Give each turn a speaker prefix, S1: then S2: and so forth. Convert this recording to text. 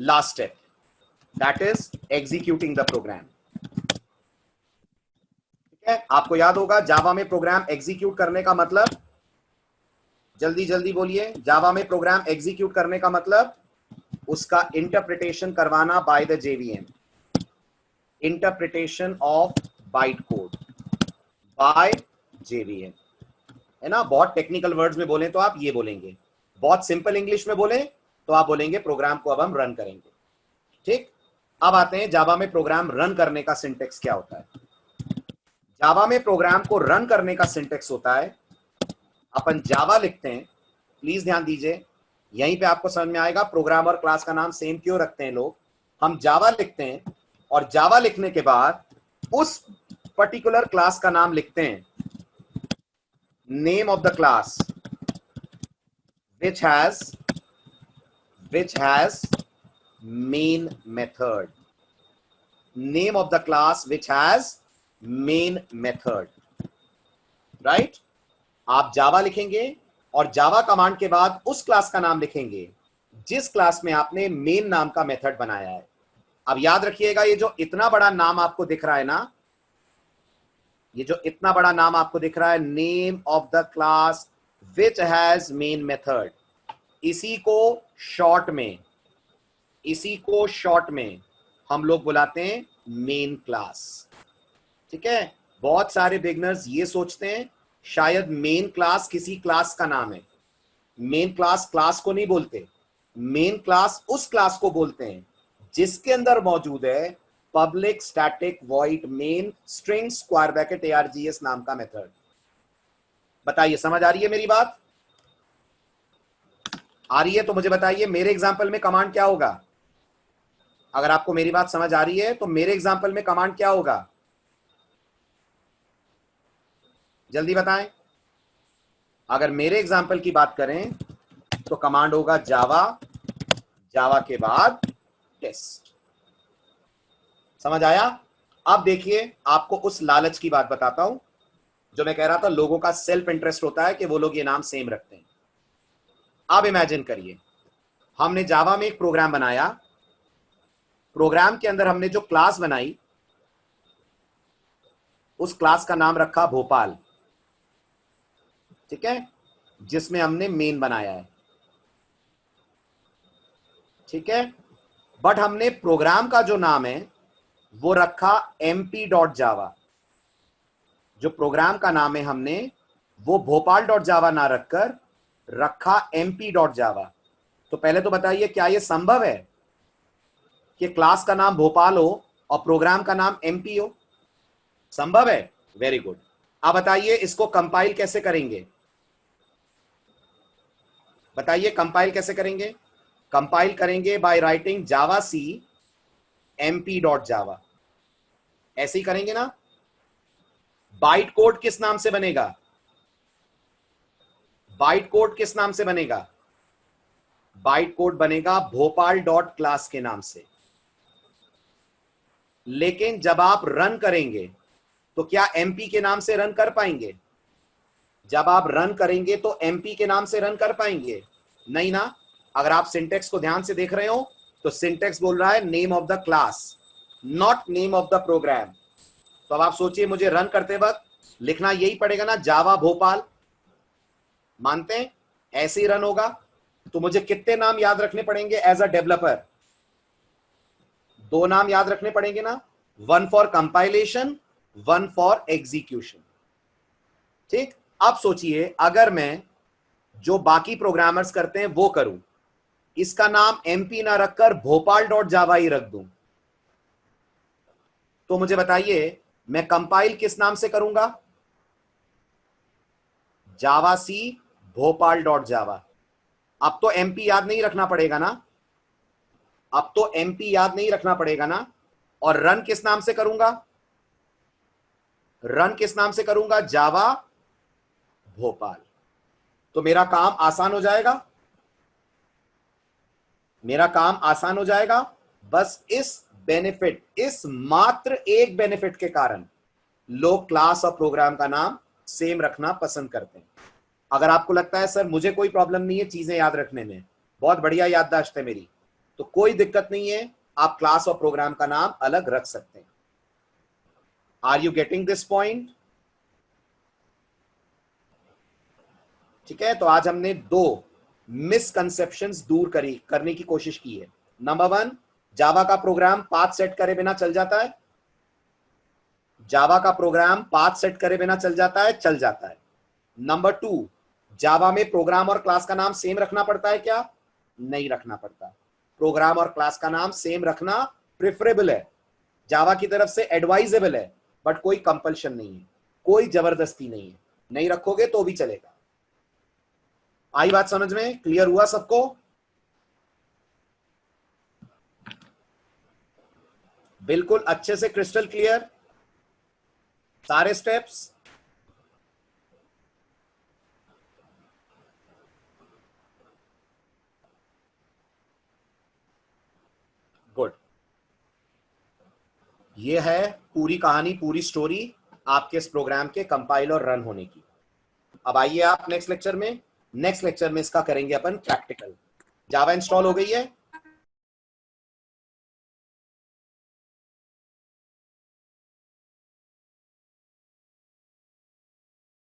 S1: Last step, that is executing the program. ठीक है, आपको याद होगा जावा में प्रोग्राम एग्जीक्यूट करने का मतलब, जल्दी जल्दी बोलिए, जावा में प्रोग्राम एग्जीक्यूट करने का मतलब उसका इंटरप्रिटेशन करवाना by the JVM, interpretation of byte code by JVM, है ना। बहुत टेक्निकल वर्ड्स में बोलें तो आप ये बोलेंगे, बहुत सिंपल इंग्लिश में बोलें तो आप बोलेंगे प्रोग्राम को अब हम रन करेंगे। ठीक, अब आते हैं जावा में प्रोग्राम रन करने का सिंटेक्स क्या होता है। जावा में प्रोग्राम को रन करने का सिंटेक्स होता है, अपन जावा लिखते हैं, प्लीज ध्यान दीजिए, यहीं पे आपको समझ में आएगा प्रोग्राम और क्लास का नाम सेम क्यों रखते हैं लोग। हम जावा लिखते हैं और जावा लिखने के बाद उस पर्टिकुलर क्लास का नाम लिखते हैं, name of the class which has main method, name of the class which has main method, right। आप जावा लिखेंगे और जावा कमांड के बाद उस क्लास का नाम लिखेंगे जिस क्लास में आपने मेन नाम का मेथड बनाया है। अब याद रखिएगा, ये जो इतना बड़ा नाम आपको दिख रहा है ना, ये जो इतना बड़ा नाम आपको दिख रहा है, name of the class which has main method, इसी को शॉर्ट में हम लोग बुलाते हैं मेन क्लास। ठीक है, बहुत सारे बिगनर्स ये सोचते हैं शायद मेन क्लास किसी क्लास का नाम है। मेन क्लास क्लास को नहीं बोलते, मेन क्लास उस क्लास को बोलते हैं जिसके अंदर मौजूद है public static void main string square bracket args नाम का मेथड। बताइए, समझ आ रही है मेरी बात? आ रही है तो मुझे बताइए, मेरे एग्जांपल में कमांड क्या होगा? अगर आपको मेरी बात समझ आ रही है तो मेरे एग्जांपल में कमांड क्या होगा, जल्दी बताएं। अगर मेरे एग्जांपल की बात करें तो कमांड होगा जावा के बाद टेस्ट। समझ आया? अब देखिए, आपको उस लालच की बात बताता हूं जो मैं कह रहा था, लोगों का सेल्फ इंटरेस्ट होता है कि वो लोग ये नाम सेम रखते हैं। अब इमेजिन करिए, हमने जावा में एक प्रोग्राम बनाया, प्रोग्राम के अंदर हमने जो क्लास बनाई उस क्लास का नाम रखा भोपाल। ठीक है, जिसमें हमने मेन बनाया है। ठीक है, बट हमने प्रोग्राम का जो नाम है वो रखा mp.java। जो प्रोग्राम का नाम है हमने वो भोपाल.java ना रखकर रखा mp.java। तो पहले तो बताइए, क्या यह संभव है कि क्लास का नाम भोपाल हो और प्रोग्राम का नाम mp हो? संभव है, वेरी गुड। अब बताइए इसको कंपाइल कैसे करेंगे, बताइए कंपाइल कैसे करेंगे? कंपाइल करेंगे by writing Java C mp.java, ऐसे ही करेंगे ना। बाइट कोड किस नाम से बनेगा? बाइट कोड किस नाम से बनेगा? बाइट कोड बनेगा भोपाल डॉट क्लास के नाम से। लेकिन जब आप रन करेंगे तो क्या एमपी के नाम से रन कर पाएंगे? जब आप रन करेंगे तो एमपी के नाम से रन कर पाएंगे? नहीं ना। अगर आप सिंटेक्स को ध्यान से देख रहे हो तो सिंटेक्स बोल रहा है name of the class, not name of the program. तो अब आप सोचिए, मुझे रन करते वक्त लिखना यही पड़ेगा ना, जावा भोपाल। मानते हैं ऐसे ही रन होगा। तो मुझे कितने नाम याद रखने पड़ेंगे एज अ डेवलपर? 2 नाम याद रखने पड़ेंगे ना, 1 फॉर कंपाइलेशन, 1 फॉर एग्जीक्यूशन। ठीक, अब सोचिए अगर मैं जो बाकी प्रोग्रामर्स करते हैं वो करूं, इसका नाम एमपी ना रखकर भोपाल.java ही रख दूं, तो मुझे बताइए मैं कंपाइल किस नाम से करूंगा? जावा सी भोपाल.java। अब तो एमपी याद नहीं रखना पड़ेगा ना, अब तो एमपी याद नहीं रखना पड़ेगा ना। और रन किस नाम से करूंगा? रन किस नाम से करूंगा? जावा भोपाल। तो मेरा काम आसान हो जाएगा, मेरा काम आसान हो जाएगा। बस इस बेनिफिट, इस मात्र एक बेनिफिट के कारण लोग क्लास और प्रोग्राम का नाम सेम रखना पसंद करते हैं। अगर आपको लगता है सर मुझे कोई प्रॉब्लम नहीं है चीजें याद रखने में, बहुत बढ़िया याददाश्त है मेरी, तो कोई दिक्कत नहीं है, आप क्लास और प्रोग्राम का नाम अलग रख सकते हैं। Are you getting this point? ठीक है, तो आज हमने 2 मिसकंसेप्शंस दूर करने की कोशिश की है। नंबर 1, जावा का प्रोग्राम पाथ सेट करे बिना चल जाता है। जावा का प्रोग्राम पाथ सेट करे बिना चल जाता है, चल जाता है। नंबर 2, जावा में प्रोग्राम और क्लास का नाम सेम रखना पड़ता है क्या? नहीं रखना पड़ता। प्रोग्राम और क्लास का नाम सेम रखना प्रेफरेबल है, जावा की तरफ से एडवाइजेबल है, बट कोई कंपल्शन नहीं है, कोई जबरदस्ती नहीं है। नहीं रखोगे तो भी चलेगा। आई बात समझ में? क्लियर हुआ सबको? बिल्कुल अच्छे से क्रिस्टल क्लियर सारे स्टेप्स? गुड। ये है पूरी कहानी, पूरी स्टोरी आपके इस प्रोग्राम के कंपाइल और रन होने की। अब आइए आप नेक्स्ट लेक्चर में इसका करेंगे अपन प्रैक्टिकल। जावा इंस्टॉल हो गई है?